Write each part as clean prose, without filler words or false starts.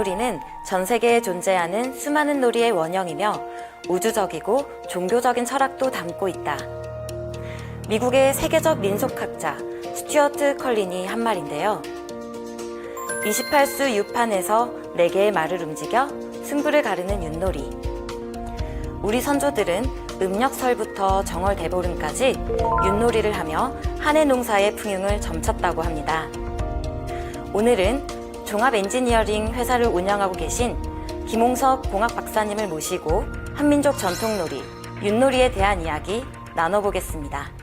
윷놀이는 전 세계에 존재하는 수많은 놀이의 원형이며 우주적이고 종교적인 철학도 담고 있다. 미국의 세계적 민속학자 스튜어트 컬린이 한 말인데요. 28수 유판에서 4개의 말을 움직여 승부를 가르는 윷놀이. 우리 선조들은 음력설부터 정월대보름까지 윷놀이를 하며 한 해 농사의 풍흉을 점쳤다고 합니다. 오늘은 종합 엔지니어링 회사를 운영하고 계신 김홍석 공학 박사님을 모시고 한민족 전통놀이, 윷놀이에 대한 이야기 나눠보겠습니다.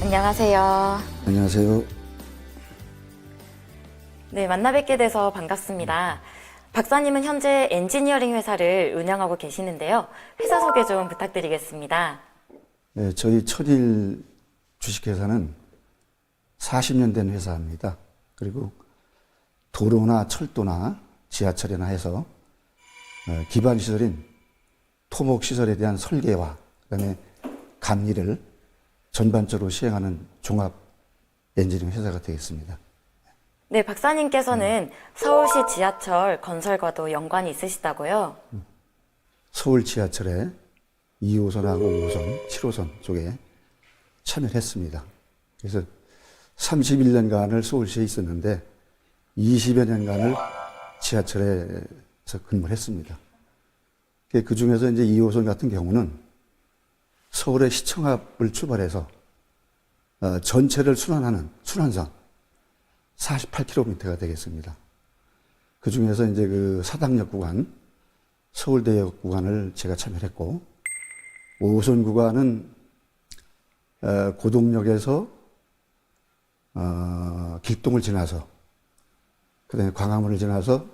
안녕하세요. 안녕하세요. 네, 만나 뵙게 돼서 반갑습니다. 박사님은 현재 엔지니어링 회사를 운영하고 계시는데요. 회사 소개 좀 부탁드리겠습니다. 네, 저희 철일 주식회사는 40년 된 회사입니다. 그리고 도로나 철도나 지하철이나 해서 기반 시설인 토목 시설에 대한 설계와 그다음에 감리를 전반적으로 시행하는 종합 엔지니어링 회사가 되겠습니다. 네, 박사님께서는 서울시 지하철 건설과도 연관이 있으시다고요? 서울 지하철에 2호선하고 5호선, 7호선 쪽에 참여를 했습니다. 그래서 31년간을 서울시에 있었는데 20여 년간을 지하철에서 근무를 했습니다. 그 중에서 이제 2호선 같은 경우는 서울의 시청 앞을 출발해서 전체를 순환하는 순환선 48km가 되겠습니다. 그 중에서 이제 그 사당역 구간, 서울대역 구간을 제가 참여했고, 5호선 구간은 고동역에서 길동을 지나서, 그다음에 광화문을 지나서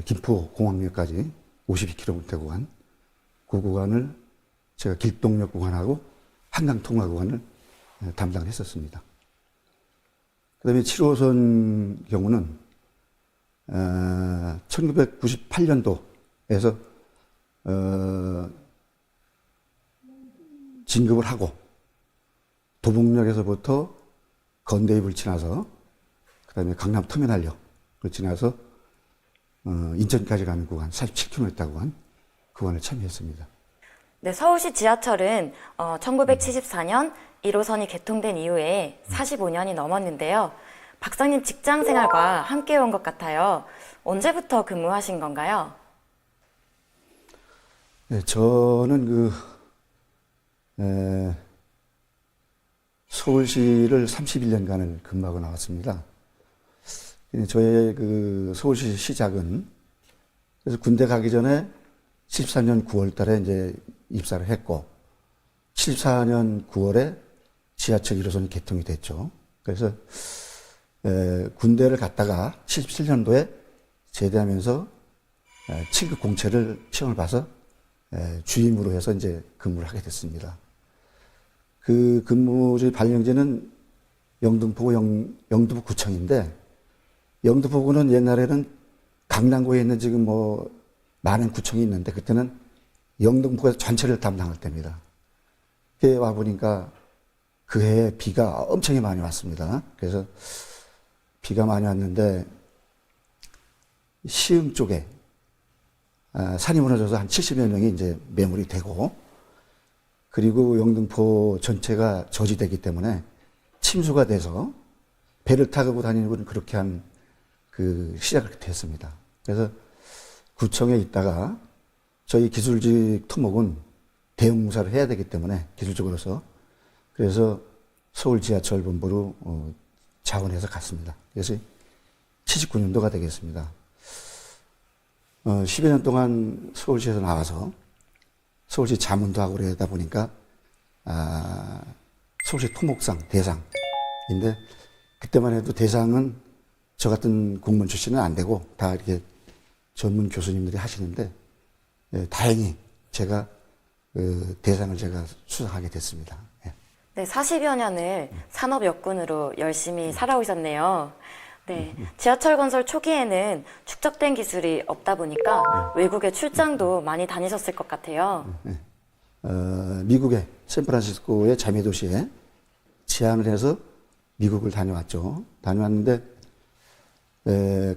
김포공항역까지 52km 구간, 그 구간을 제가 길동역 구간하고 한강 통과 구간을 담당을 했었습니다. 그 다음에 7호선 경우는 1998년도에서 진급을 하고 도봉역에서부터 건대입을 지나서 그 다음에 강남터미널역을 지나서 인천까지 가는 구간 47km 구간을 참여했습니다. 네, 서울시 지하철은 1974년 1호선이 개통된 이후에 45년이 넘었는데요. 박사님 직장 생활과 함께 온 것 같아요. 언제부터 근무하신 건가요? 네, 저는 서울시를 31년간을 근무하고 나왔습니다. 저의 그 서울시 시작은 그래서 군대 가기 전에 74년 9월 달에 이제 입사를 했고 74년 9월에 지하철 1호선이 개통이 됐죠. 그래서 군대를 갔다가 77년도에 제대하면서 7급 공채를 시험을 봐서 주임으로 해서 이제 근무를 하게 됐습니다. 그 근무지 발령지는 영등포구 영등포구청인데 영등포구는 옛날에는 강남구에 있는 지금 뭐 많은 구청이 있는데 그때는 영등포구에서 전체를 담당할 때입니다. 그때 와보니까 그 해에 비가 엄청 많이 왔습니다. 그래서 비가 많이 왔는데 시흥 쪽에 산이 무너져서 한 70여 명이 이제 매몰이 되고 그리고 영등포 전체가 저지되기 때문에 침수가 돼서 배를 타고 다니는 건 그렇게 한 그 시작을 됐습니다. 그래서 구청에 있다가 저희 기술직 토목은 대응공사를 해야 되기 때문에 기술적으로서 그래서 서울 지하철 본부로 자원해서 갔습니다. 그래서 79년도가 되겠습니다. 10여 년 동안 서울시에서 나와서 서울시 자문도 하고 그러다 보니까 서울시 토목상 대상인데 그때만 해도 대상은 저 같은 공무원 출신은 안 되고 다 이렇게 전문 교수님들이 하시는데 다행히 제가 대상을 제가 수상하게 됐습니다. 예. 네, 40여 년을 산업 여군으로 열심히 살아오셨네요. 네, 지하철 건설 초기에는 축적된 기술이 없다 보니까 외국에 출장도 많이 다니셨을 것 같아요. 미국의 샌프란시스코의 자매도시에 제안을 해서 미국을 다녀왔죠. 다녀왔는데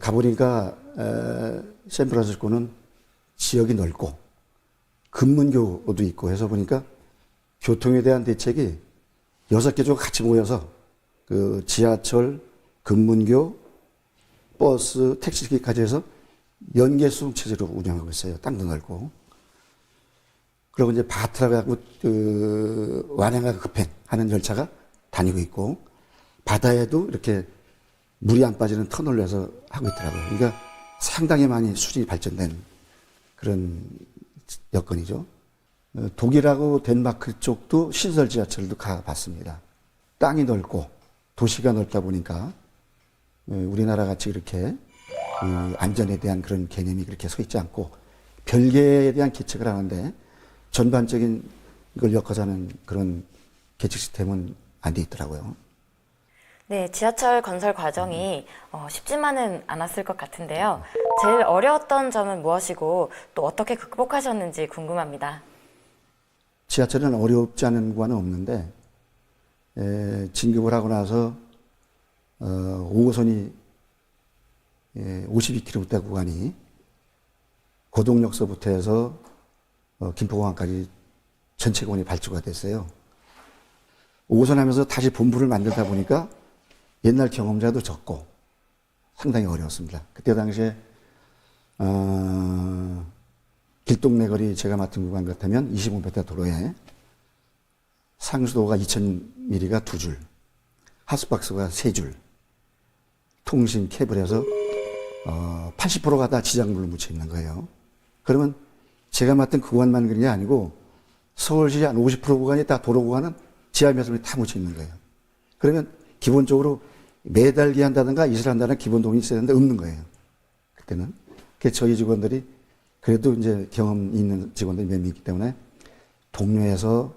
가보니까 샌프란시스코는 지역이 넓고 금문교도 있고 해서 보니까 교통에 대한 대책이 6개 조가 같이 모여서 그 지하철, 금문교, 버스, 택시기까지 해서 연계수송 체제로 운영하고 있어요. 땅도 넓고. 그리고 이제 바트라고 하고 완행하고 급행하는 열차가 다니고 있고 바다에도 이렇게 물이 안 빠지는 터널로 해서 하고 있더라고요. 그러니까 상당히 많이 수준이 발전된 그런 여건이죠. 독일하고 덴마크 쪽도 신설 지하철도 가봤습니다. 땅이 넓고 도시가 넓다 보니까 우리나라 같이 이렇게 안전에 대한 그런 개념이 그렇게 서 있지 않고 별개에 대한 계책을 하는데 전반적인 이걸 엮어서 하는 그런 계책 시스템은 안 돼 있더라고요. 네, 지하철 건설 과정이 쉽지만은 않았을 것 같은데요. 제일 어려웠던 점은 무엇이고 또 어떻게 극복하셨는지 궁금합니다. 지하철은 어렵지 않은 구간은 없는데 진급을 하고 나서 5호선이 52km 구간이 고동역서부터 해서 김포공항까지 전체 구간이 발주가 됐어요. 5호선 하면서 다시 본부를 만들다 보니까 옛날 경험자도 적고 상당히 어려웠습니다. 그때 당시에 길동네거리 제가 맡은 구간 같으면 25m 도로에 상수도가 2000mm가 2줄, 하스박스가 3줄, 통신 케이블에서 80%가 다 지장물로 묻혀 있는 거예요. 그러면 제가 맡은 그 구간만 그런 게 아니고 서울시 한 50% 구간이 다 도로 구간은 지하 매듭이 다 묻혀 있는 거예요. 그러면 기본적으로 매달기 한다든가 이슬 한다는 기본 동이 있어야 되는데 없는 거예요. 그때는. 그래서 저희 직원들이 그래도 이제 경험 있는 직원들이 몇 명 있기 때문에 동료에서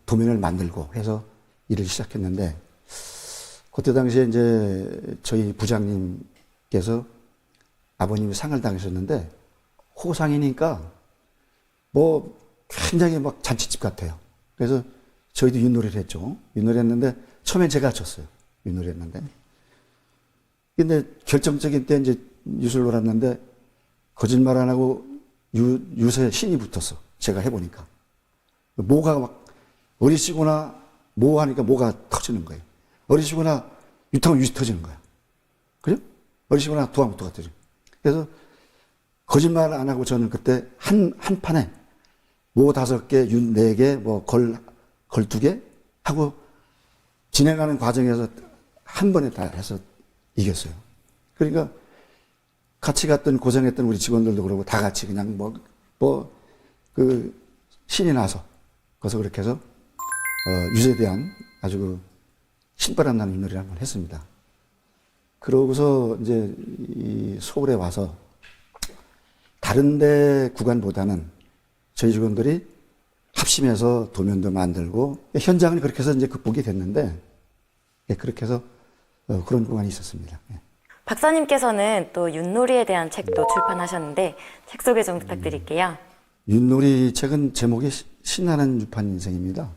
도면을 만들고 해서 일을 시작했는데 그때 당시에 이제 저희 부장님께서 아버님이 상을 당하셨는데 호상이니까 뭐 굉장히 막 잔치집 같아요. 그래서 저희도 윷놀이를 했죠. 윷놀이 했는데 처음엔 제가 쳤어요. 윷놀이 했는데. 근데 결정적인 때 이제 윷을 놀았는데 거짓말 안 하고 윷에 신이 붙었어. 제가 해보니까. 모가 막 어리시구나 모 하니까 모가 터지는 거예요. 어리시구나 윷하면 윷이 터지는 거야. 그죠? 어리시구나 두화부터가 터지고. 그래서 거짓말 안 하고 저는 그때 한 판에 모 5개, 윷 4개, 뭐 걸 2개 하고 진행하는 과정에서 한 번에 다 해서 이겼어요. 그러니까 같이 갔던 고생했던 우리 직원들도 그러고 다 같이 그냥 신이 나서 그래서 그렇게 해서 윷에 대한 아주 그 신바람 나는 윷놀이를 한번 했습니다. 그러고서 이제 이 서울에 와서 다른 데 구간보다는 저희 직원들이 합심해서 도면도 만들고 현장은 그렇게 해서 이제 극복이 됐는데 그렇게 해서 그런 구간이 있었습니다. 박사님께서는 또 윷놀이에 대한 책도 출판하셨는데 책 소개 좀 부탁드릴게요. 윷놀이 책은 제목이 신나는 유판 인생입니다.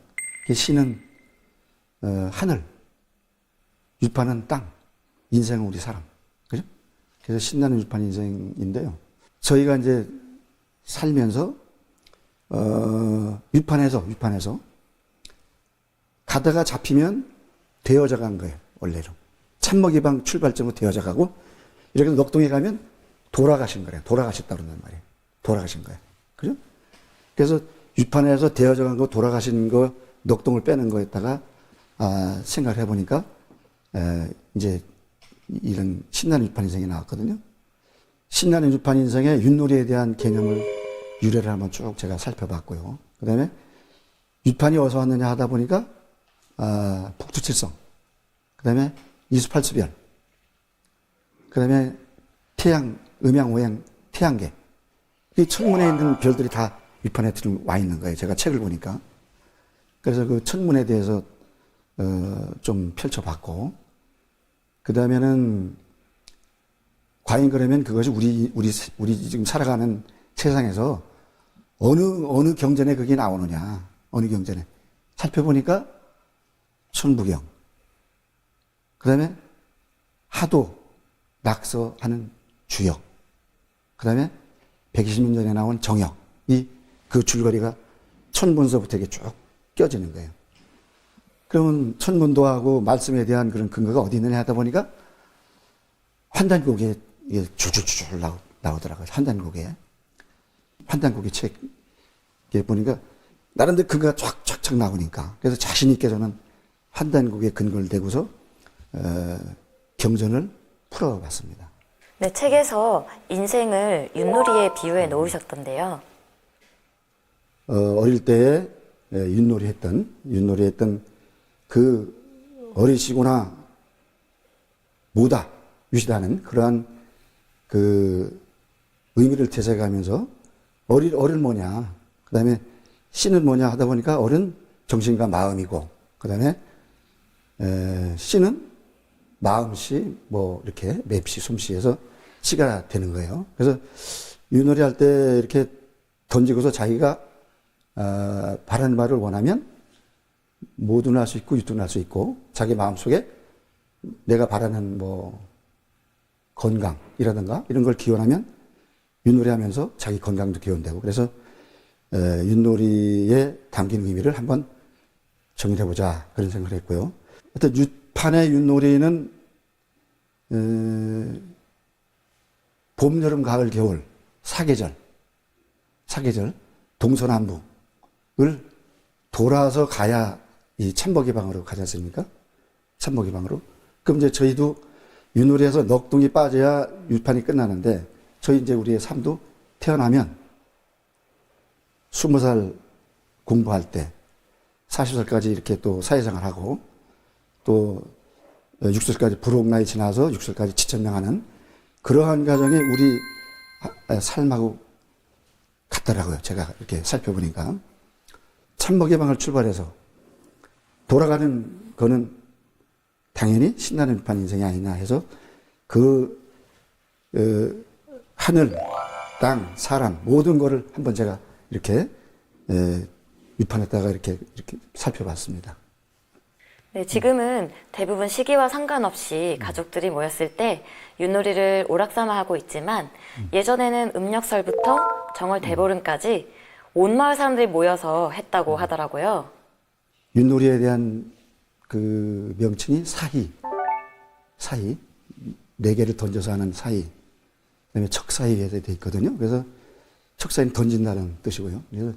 신은 하늘, 유판은 땅, 인생은 우리 사람. 그죠? 그래서 신나는 유판 인생인데요. 저희가 이제 살면서 유판에서 가다가 잡히면 되어져 간 거예요. 원래로. 참먹이방 출발점으로 되어져 가고 이렇게 넉동에 가면 돌아가신 거래요. 돌아가셨다 그런단 말이에요. 돌아가신 거예요. 그죠? 그래서 유판에서 되어져 간 거 돌아가신 거 넉동을 빼는 거에다가 생각을 해보니까 이제 이런 신나는 유판 인생이 나왔거든요. 신나는 유판 인생의 윷놀이에 대한 개념을 유래를 한번 쭉 제가 살펴봤고요. 그 다음에 유판이 어디서 왔느냐 하다 보니까 북두칠성 그다음에 이수팔수별, 그다음에 태양, 음양, 오양, 태양계. 이 천문에 있는 별들이 다 위판에 들어와 있는 거예요. 제가 책을 보니까. 그래서 그 천문에 대해서 좀 펼쳐봤고, 그 다음에는 과연 그러면 그것이 우리 지금 살아가는 세상에서 어느 경전에 그게 나오느냐, 어느 경전에 살펴보니까 천부경, 그 다음에 하도, 낙서하는 주역, 그 다음에 120년 전에 나온 정역, 그 줄거리가 천문서부터 이렇게 쭉 껴지는 거예요. 그러면 천문도하고 말씀에 대한 그런 근거가 어디 있느냐 하다 보니까 환단곡에 이게 줄줄줄 나오더라고요. 환단곡의 책에 보니까 나름대로 근거가 쫙쫙쫙 나오니까, 그래서 자신 있게 저는 환단곡에 근거를 대고서 경전을 풀어봤습니다. 네, 책에서 인생을 윷놀이에 비유해 놓으셨던데요. 어릴 때에 윷놀이 했던 그 어리시구나 뭐다 유시다는 그러한 그 의미를 되새가면서 어른 뭐냐, 그 다음에 씨는 뭐냐 하다 보니까 어른 정신과 마음이고, 그 다음에 씨는 마음씨 뭐 이렇게 맵씨 솜씨에서 씨가 되는 거예요. 그래서 윷놀이 할 때 이렇게 던지고서 자기가 바라는 말을 원하면 뭐든 할 수 있고 유든 할 수 있고, 자기 마음속에 내가 바라는 뭐 건강이라든가 이런 걸 기원하면 윷놀이 하면서 자기 건강도 기원되고, 그래서 윷놀이에 담긴 의미를 한번 정리해보자 그런 생각을 했고요. 하여튼 유판의 윷놀이는 봄, 여름, 가을, 겨울 사계절 동서남북을 돌아서 가야 이 참먹이방으로 가지 않습니까? 참먹이방으로. 그럼 이제 저희도 윷놀이에서 넋둥이 빠져야 유판이 끝나는데, 저희 이제 우리의 삶도 태어나면 20살 공부할 때 40살까지 이렇게 또 사회생활 하고, 또 60살까지 불혹 나이 지나서 60살까지 지천명하는 그러한 과정이 우리 삶하고 같더라고요. 제가 이렇게 살펴보니까. 참먹의 방을 출발해서 돌아가는 거는 당연히 신나는 유판 인생이 아니냐 해서 하늘, 땅, 사람 모든 거를 한번 제가 이렇게 유판에다가 이렇게 살펴봤습니다. 네, 지금은 대부분 시기와 상관없이 가족들이 모였을 때 윷놀이를 오락삼아 하고 있지만, 예전에는 음력설부터 정월 대보름까지 온 마을 사람들이 모여서 했다고 하더라고요. 윷놀이에 대한 그 명칭이 사희, 4개를 던져서 하는 사희, 그다음에 척사희에 돼 있거든요. 그래서 척사희는 던진다는 뜻이고요. 그래서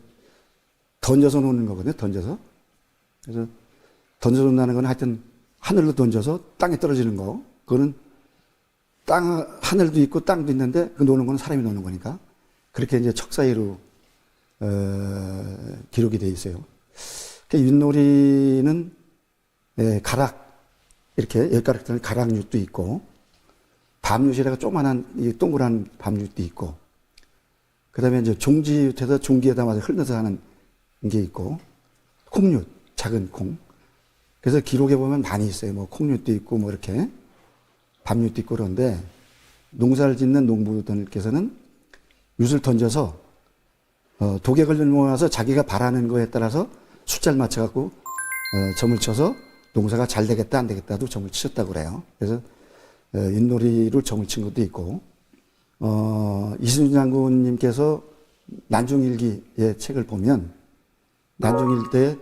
던져서 놓는 거거든요. 그래서 던져서 놓는다는 건 하여튼 하늘로 던져서 땅에 떨어지는 거. 그거는 하늘도 있고 땅도 있는데 그 노는 건 사람이 노는 거니까. 그렇게 이제 척사희로 기록이 돼 있어요. 윷놀이는 이렇게 10가락 되는 가락윷도 있고, 밤윷이라고 조그만한 동그란 밤윷도 있고, 그 다음에 이제 종지윷에서 종기에다 맞아 흘러서 하는 게 있고, 콩윷, 작은 콩. 그래서 기록에 보면 많이 있어요. 뭐 콩윷도 있고, 뭐 이렇게 밤윷도 있고 그런데, 농사를 짓는 농부들께서는 윷을 던져서 도객을 모아서 자기가 바라는 거에 따라서 숫자를 맞춰갖고 점을 쳐서 농사가 잘 되겠다 안 되겠다도 점을 치셨다고 그래요. 그래서 윷놀이로 점을 친 것도 있고, 이순신 장군님께서 난중일기의 책을 보면 난중일 때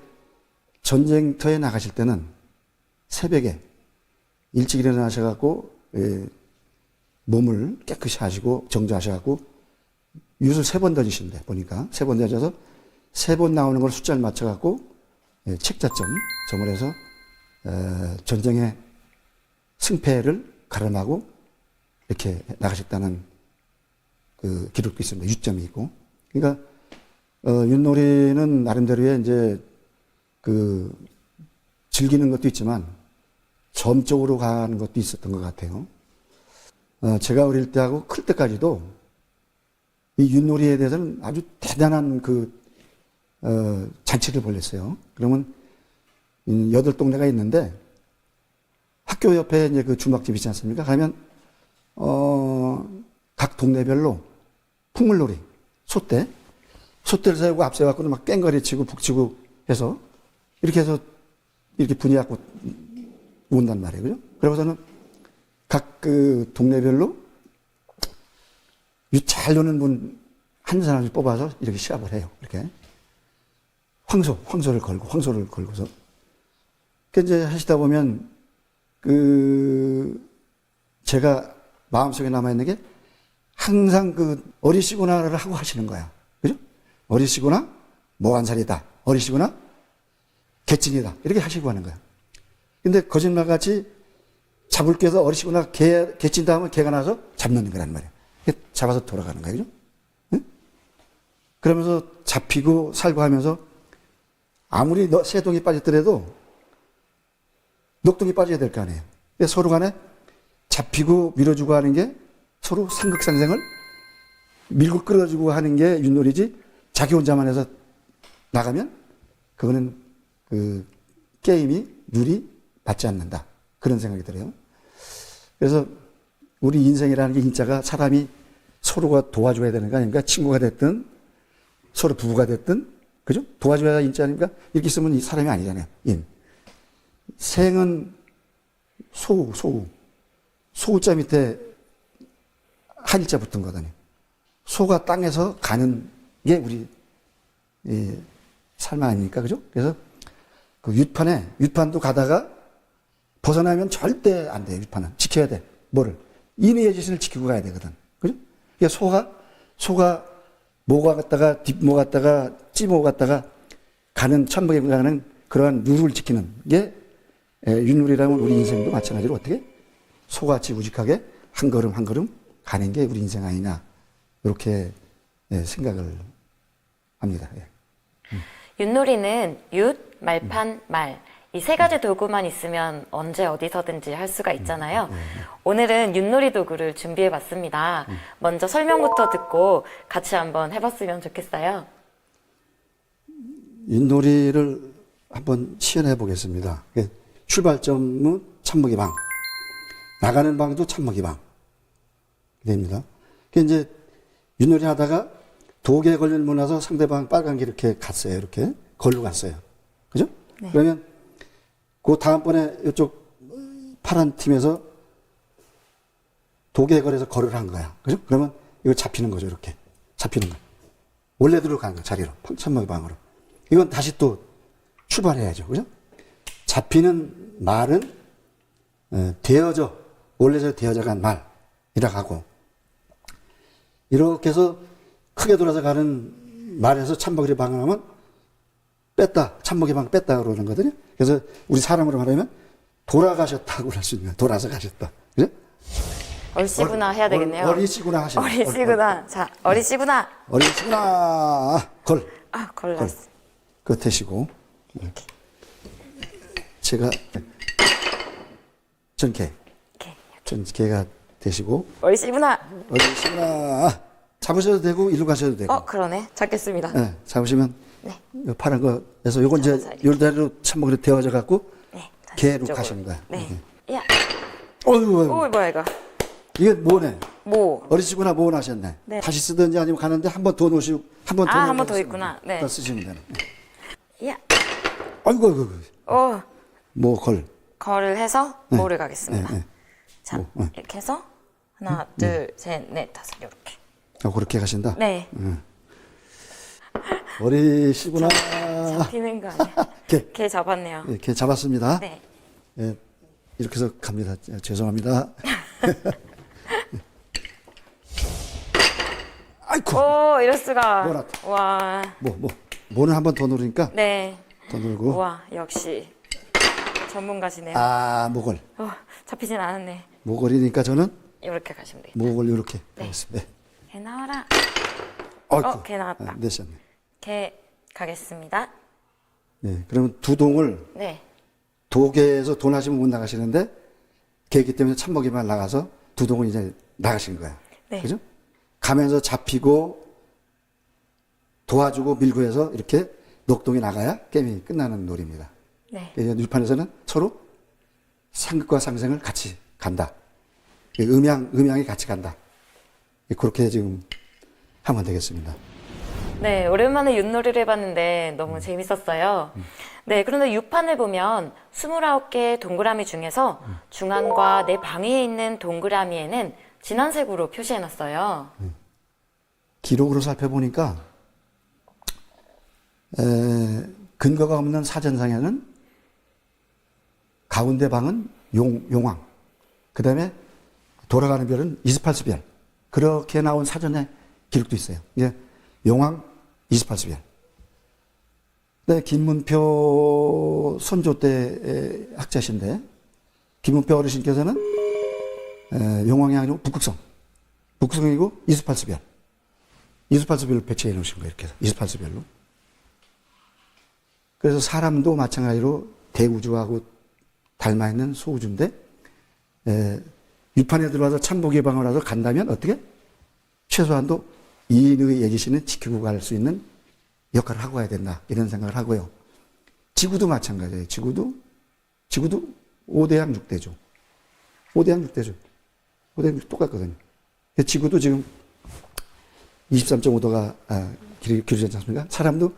전쟁터에 나가실 때는 새벽에 일찍 일어나셔갖고 몸을 깨끗이 하시고 정조하셔갖고 윷을 3번 던지신대. 보니까 3번 던져서 3번 나오는 걸 숫자를 맞춰갖고 점을 해서 전쟁의 승패를 가름하고 이렇게 나가셨다는 그 기록도 있습니다. 유점이 있고. 그러니까 윷놀이는 나름대로의 이제 그 즐기는 것도 있지만 점적으로 가는 것도 있었던 것 같아요. 제가 어릴 때하고 클 때까지도 이 윷놀이에 대해서는 아주 대단한 잔치를 벌였어요. 그러면 8동네가 있는데 학교 옆에 이제 그 주막집 있지 않습니까? 가면, 각 동네별로 풍물놀이, 소떼를 세우고 앞세워갖고 막 깽거리 치고 북치고 해서 이렇게 해서 이렇게 분위갖고 온단 말이에요. 그죠? 그러고서는 각 그 동네별로 잘 노는 분 한 사람씩 뽑아서 이렇게 시합을 해요. 이렇게. 황소를 걸고서. 그 이제 하시다 보면 제가 마음속에 남아있는 게 항상 어리시구나를 하고 하시는 거야. 그죠? 어리시구나, 모한살이다. 어리시구나, 개찐이다. 이렇게 하시고 하는 거야. 근데 거짓말같이 잡을 게 해서 어리시구나, 개찐다 하면 개가 나서 잡는 거란 말이야. 잡아서 돌아가는 거야. 그죠? 응? 그러면서 잡히고 살고 하면서 아무리 새동이 빠졌더라도 녹동이 빠져야 될 거 아니에요. 서로 간에 잡히고 밀어주고 하는 게 서로 상극상생을 밀고 끌어주고 하는 게 윷놀이지 자기 혼자만 해서 나가면 그거는 게임이 룰이 맞지 않는다. 그런 생각이 들어요. 그래서 우리 인생이라는 게 진짜가 사람이 서로가 도와줘야 되는 거 아닙니까? 친구가 됐든 서로 부부가 됐든 그죠? 도와줘야 인자 아닙니까? 이렇게 있으면 이 사람이 아니잖아요. 생은 소우자 밑에 한일자 붙은 거다니. 소가 땅에서 가는 게 우리 삶 아닙니까? 그죠? 그래서 윷판도 가다가 벗어나면 절대 안 돼요. 윷판은 지켜야 돼. 뭐를? 인의의 지신을 지키고 가야 되거든. 그죠? 그러니까 소가 모가 갔다가 뒷모 갔다가 찌모 갔다가 가는 천막에 가는 그러한 룰을 지키는 게 윷놀이라면 우리 인생도 마찬가지로 어떻게 소같이 우직하게 한 걸음 한 걸음 가는 게 우리 인생 아니냐 이렇게 생각을 합니다. 윷놀이는 윷, 말판, 말. 이 세 가지 도구만 있으면 언제 어디서든지 할 수가 있잖아요. 오늘은 윷놀이 도구를 준비해 봤습니다. 먼저 설명부터 듣고 같이 한번 해봤으면 좋겠어요. 윷놀이를 한번 시연해 보겠습니다. 출발점은 참먹이 방, 나가는 방도 참먹이 방 됩니다. 이제 윷놀이 하다가 독에 걸리고 나서 상대방 빨간 게 이렇게 갔어요. 이렇게 걸로 갔어요. 그죠? 네. 그러면 그 다음번에 이쪽 파란 팀에서 독에 걸려서 걸을 한 거야. 그죠? 그러면 이거 잡히는 거죠. 이렇게 잡히는 거. 원래대로 가는 거 자리로 참먹이 방으로. 이건 다시 또 출발해야죠. 그죠? 잡히는 말은 원래대로 되어져 간 말이라고 하고 이렇게 해서 크게 돌아서 가는 말에서 참먹이 방을 하면 뺐다. 참먹이 방 뺐다 그러는 거거든요. 그래서 우리 사람으로 말하면 돌아가셨다고 할 수 있는 돌아서 가셨다. 그죠? 얼씨구나 해야 되겠네요. 어리시구나 하시면 어리씨구나. 자, 어리씨구나. 어리시구나. 걸. 걸렸어. 그거 대시고. 제가 전개. 전개가 되시고. 얼씨구나. 어리시구나. 잡으셔도 되고 일로 가셔도 되고. 그러네. 잡겠습니다. 네, 잡으시면 네. 요 파란 거에서 요건 이제 요대로 참먹이로 데워져 갖고 네. 개로 가시는 거야. 네. 야. 어이구. 뭐야 이거? 이게 뭐네? 뭐? 어리시구나 뭐 하셨네. 네. 다시 쓰든지 아니면 가는데 한 번 더 놓으시고 한 번 더 한 번 더 있구나. 네. 더 쓰시면 되네. 야. 아이고. 뭐 걸. 걸을 해서 모를 가겠습니다. 네. 자, 뭐, 이렇게 해서 하나, 둘, 셋, 넷, 다섯 이렇게. 그렇게 가신다. 네. 어리시구나. 잡히는 거 아니야? 개 잡았네요. 네, 개 잡았습니다. 네. 네, 이렇게 해서 갑니다. 죄송합니다. 아이쿠. 오, 이럴 수가. 뭐라. 와. 뭐는 한 번 더 누르니까. 네. 더 누르고. 와, 역시 전문가시네요. 모걸. 잡히진 않았네. 모걸이니까 저는 이렇게 가시면 돼요. 모걸 이렇게 네. 하겠습니다. 개 나와라. 아이쿠. 개 나왔다. 내셨네. 개 가겠습니다. 네, 그러면 두 동을 네. 도계에서 돈 하시면 못 나가시는데 계기 때문에 참먹이만 나가서 두동은 이제 나가신 거야. 네. 그죠? 가면서 잡히고 도와주고 밀고 해서 이렇게 녹동이 나가야 게임이 끝나는 놀이입니다. 네. 율판에서는 서로 상극과 상생을 같이 간다. 음양이 같이 간다. 그렇게 지금 하면 되겠습니다. 네, 오랜만에 윷놀이를 해봤는데 너무 재밌었어요. 네, 그런데 유판을 보면 29개의 동그라미 중에서 중앙과 내 방위에 있는 동그라미에는 진한 색으로 표시해놨어요. 기록으로 살펴보니까 근거가 없는 사전상에는 가운데 방은 용왕, 그 다음에 돌아가는 별은 이스팔스별, 그렇게 나온 사전에 기록도 있어요. 이게 용왕, 이스팔스별. 네, 김문표 선조 때 학자신데 김문표 어르신께서는 용왕이 아니고 북극성이고 이스팔스별, 이스팔스별로 배치해 놓으신 거예요. 이렇게 해서 이스팔스별로. 그래서 사람도 마찬가지로 대우주하고 닮아 있는 소우주인데 유판에 들어와서 참복의 방을 와서 간다면 어떻게? 최소한도 이인의 예지신은 지키고 갈 수 있는 역할을 하고 가야 된다. 이런 생각을 하고요. 지구도 마찬가지예요. 지구도 5대양 6대죠. 5대양 6대죠. 5대양 6대 똑같거든요. 지구도 지금 23.5도가 기울어지지 않습니까? 사람도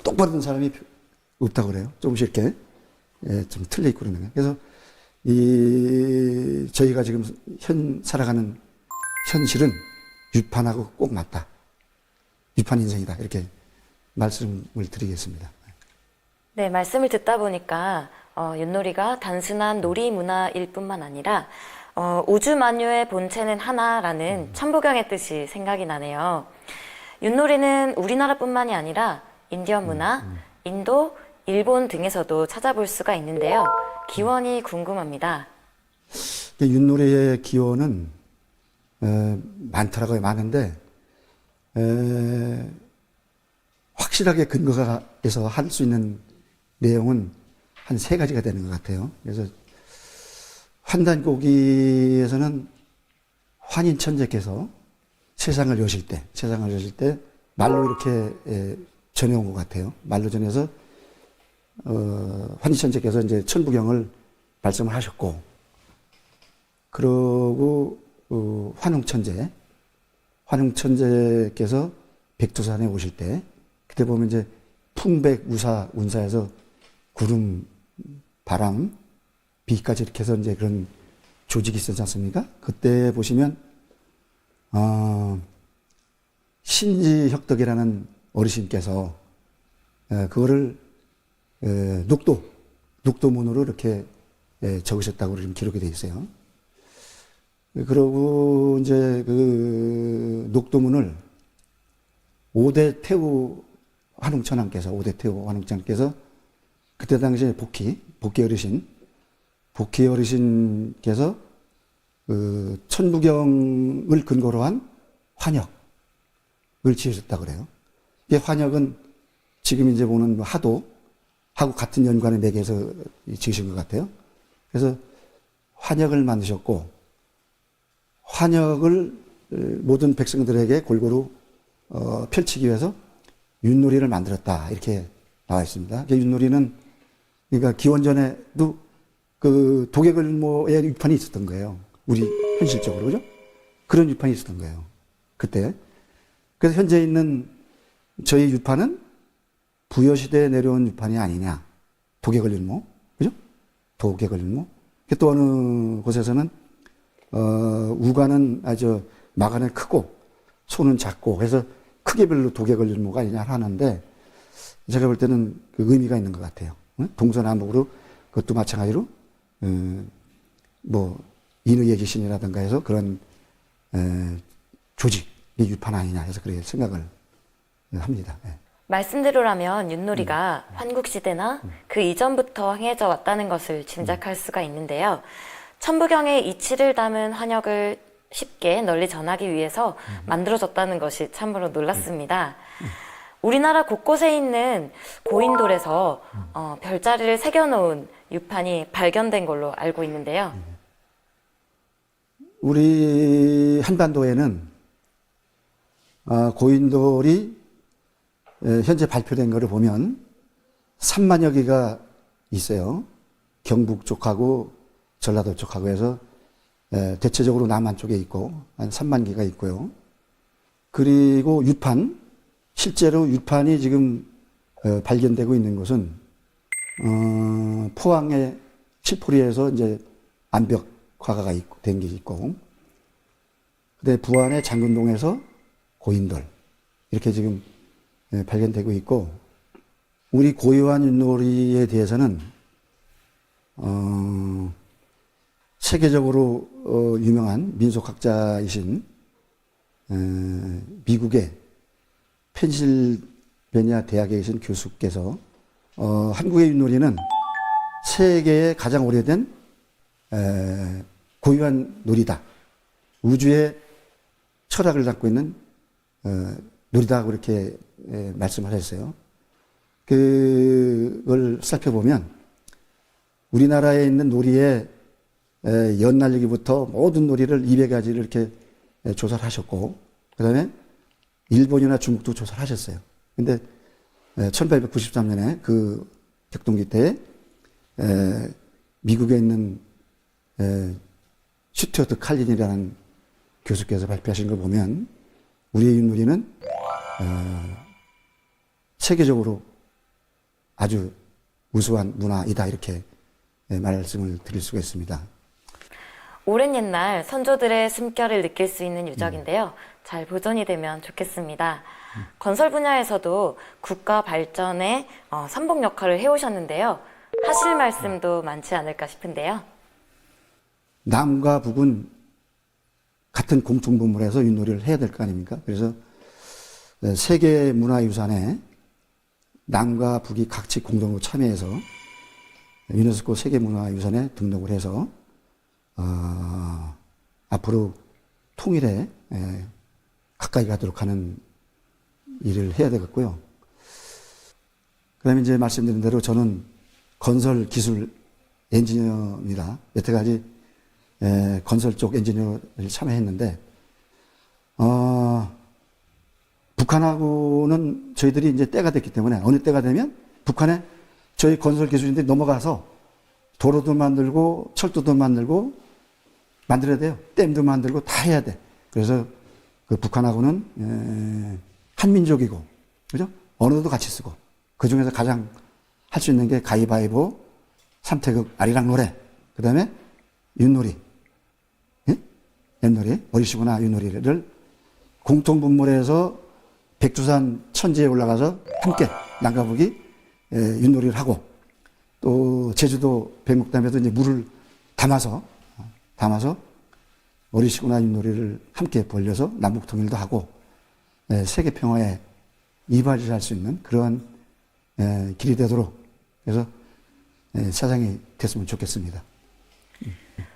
똑바로 든 사람이 없다고 그래요. 조금씩 이렇게 좀 틀려 있고 그러는 거예요. 그래서 저희가 지금 살아가는 현실은 유판하고 꼭 맞다. 유판 인생이다. 이렇게 말씀을 드리겠습니다. 네, 말씀을 듣다 보니까 윷놀이가 단순한 놀이 문화일 뿐만 아니라 우주 만유의 본체는 하나라는 천부경의 뜻이 생각이 나네요. 윷놀이는 우리나라뿐만이 아니라 인디언 문화, 인도, 일본 등에서도 찾아볼 수가 있는데요. 기원이 궁금합니다. 윷놀이의 기원은 많더라고요. 많은데 확실하게 근거가 돼서 할 수 있는 내용은 한 3가지가 되는 것 같아요. 그래서 환단고기에서는 환인천재께서 세상을 여실 때 말로 이렇게 전해온 것 같아요. 말로 전해서 환인천재께서 이제 천부경을 말씀을 하셨고, 그러고 환웅천재께서 백두산에 오실 때, 그때 보면 이제 운사에서 구름, 바람, 비까지 이렇게 해서 이제 그런 조직이 있었지 않습니까? 그때 보시면, 신지혁덕이라는 어르신께서, 그거를, 녹도문으로 이렇게 적으셨다고 지금 기록이 되어 있어요. 그러고 이제 그 녹도문을 오대 태우 환웅천왕께서 그때 당시에 복희 어르신께서 그 천부경을 근거로 한 환역을 지으셨다고 그래요. 이 환역은 지금 이제 보는 하도하고 같은 연관의 맥에서 지으신 것 같아요. 그래서 환역을 만드셨고, 환역을 모든 백성들에게 골고루 펼치기 위해서 윷놀이를 만들었다. 이렇게 나와 있습니다. 윷놀이는 그러니까 기원전에도 그 도개걸모의 유판이 있었던 거예요. 우리 현실적으로, 그죠? 그런 유판이 있었던 거예요. 그때. 그래서 현재 있는 저희 유판은 부여시대에 내려온 유판이 아니냐. 도개걸mo, 그죠? 도개걸mo. 또 어느 곳에서는 우가는 아주 마간은 크고 손은 작고 해서 크기별로 도개걸mo가 아니냐 하는데, 제가 볼 때는 그 의미가 있는 것 같아요. 동서남북으로 그것도 마찬가지로 뭐 인의 예지신이라든가 해서 그런 조직의 유판 아니냐 해서 그렇게 생각을 합니다. 네. 말씀대로라면 윷놀이가 환국시대나 그 이전부터 행해져 왔다는 것을 짐작할 수가 있는데요. 천부경의 이치를 담은 환역을 쉽게 널리 전하기 위해서 만들어졌다는 것이 참으로 놀랐습니다. 우리나라 곳곳에 있는 고인돌에서 별자리를 새겨놓은 유판이 발견된 걸로 알고 있는데요. 우리 한반도에는 고인돌이 현재 발표된 것을 보면 3만여 개가 있어요. 경북 쪽하고 전라도 쪽하고 해서 대체적으로 남한 쪽에 있고 한 3만 개가 있고요. 그리고 유판, 실제로 유판이 지금 발견되고 있는 곳은 포항의 칠포리에서 이제 암벽 화가가 된 게 있고, 그다음에 부안의 장근동에서 고인돌 이렇게 지금 발견되고 있고, 우리 고유한 윷놀이에 대해서는 세계적으로 유명한 민속학자이신 미국의 펜실베니아 대학에 계신 교수께서 한국의 윷놀이는 세계에 가장 오래된 고유한 놀이다. 우주의 철학을 담고 있는 놀이다. 그렇게 말씀을 하셨어요. 그걸 살펴보면 우리나라에 있는 놀이의 연날리기부터 모든 놀이를 200가지를 이렇게 조사를 하셨고, 그 다음에 일본이나 중국도 조사를 하셨어요. 근데 1893년에 그 격동기 때에 미국에 있는 슈튜어트 칼린이라는 교수께서 발표하신 걸 보면 우리의 윷놀이는 세계적으로 아주 우수한 문화이다, 이렇게 말씀을 드릴 수가 있습니다. 오랜 옛날 선조들의 숨결을 느낄 수 있는 유적인데요. 잘 보존이 되면 좋겠습니다. 건설 분야에서도 국가 발전에 선봉 역할을 해오셨는데요. 하실 말씀도 많지 않을까 싶은데요. 남과 북은 같은 공통분모에서 윷놀이를 해야 될 거 아닙니까? 그래서 세계문화유산에 남과 북이 같이 공동으로 참여해서 유네스코 세계문화유산에 등록을 해서 앞으로 통일에 가까이 가도록 하는 일을 해야 되겠고요. 그 다음에 이제 말씀드린 대로 저는 건설 기술 엔지니어입니다. 여태까지 건설 쪽 엔지니어를 참여했는데, 북한하고는 저희들이 이제 때가 됐기 때문에 어느 때가 되면 북한에 저희 건설 기술인들이 넘어가서 도로도 만들고 철도도 만들고 만들어야 돼요. 댐도 만들고 다 해야 돼. 그래서 그 북한하고는 한민족이고, 그죠? 언어도 같이 쓰고, 그 중에서 가장 할 수 있는 게 가위바위보, 삼태극, 아리랑 노래, 그 다음에 윷놀이, 윷놀이, 어리시구나 윷놀이를 공통분모에서 백두산 천지에 올라가서 함께 남과 북이 윷놀이를 하고, 또 제주도 백록담에도 이제 물을 담아서 어리시구나 윷놀이를 함께 벌려서 남북 통일도 하고 세계 평화에 이바지를 할 수 있는 그러한 길이 되도록, 그래서 사장이 됐으면 좋겠습니다.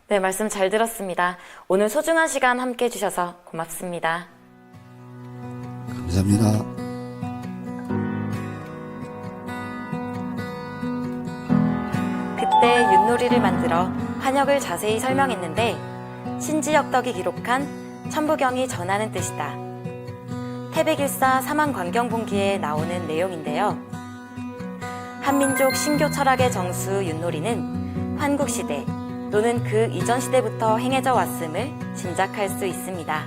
네, 말씀 잘 들었습니다. 오늘 소중한 시간 함께 해주셔서 고맙습니다. 감사합니다. 그때 윷놀이를 만들어 환역을 자세히 설명했는데 신지역덕이 기록한 천부경이 전하는 뜻이다. 태백일사 사만관경본기에 나오는 내용인데요. 한민족 신교 철학의 정수 윷놀이는 환국시대 또는 그 이전 시대부터 행해져 왔음을 짐작할 수 있습니다.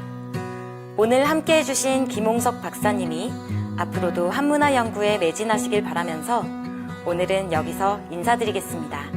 오늘 함께 해주신 김홍석 박사님이 앞으로도 한문화 연구에 매진하시길 바라면서 오늘은 여기서 인사드리겠습니다.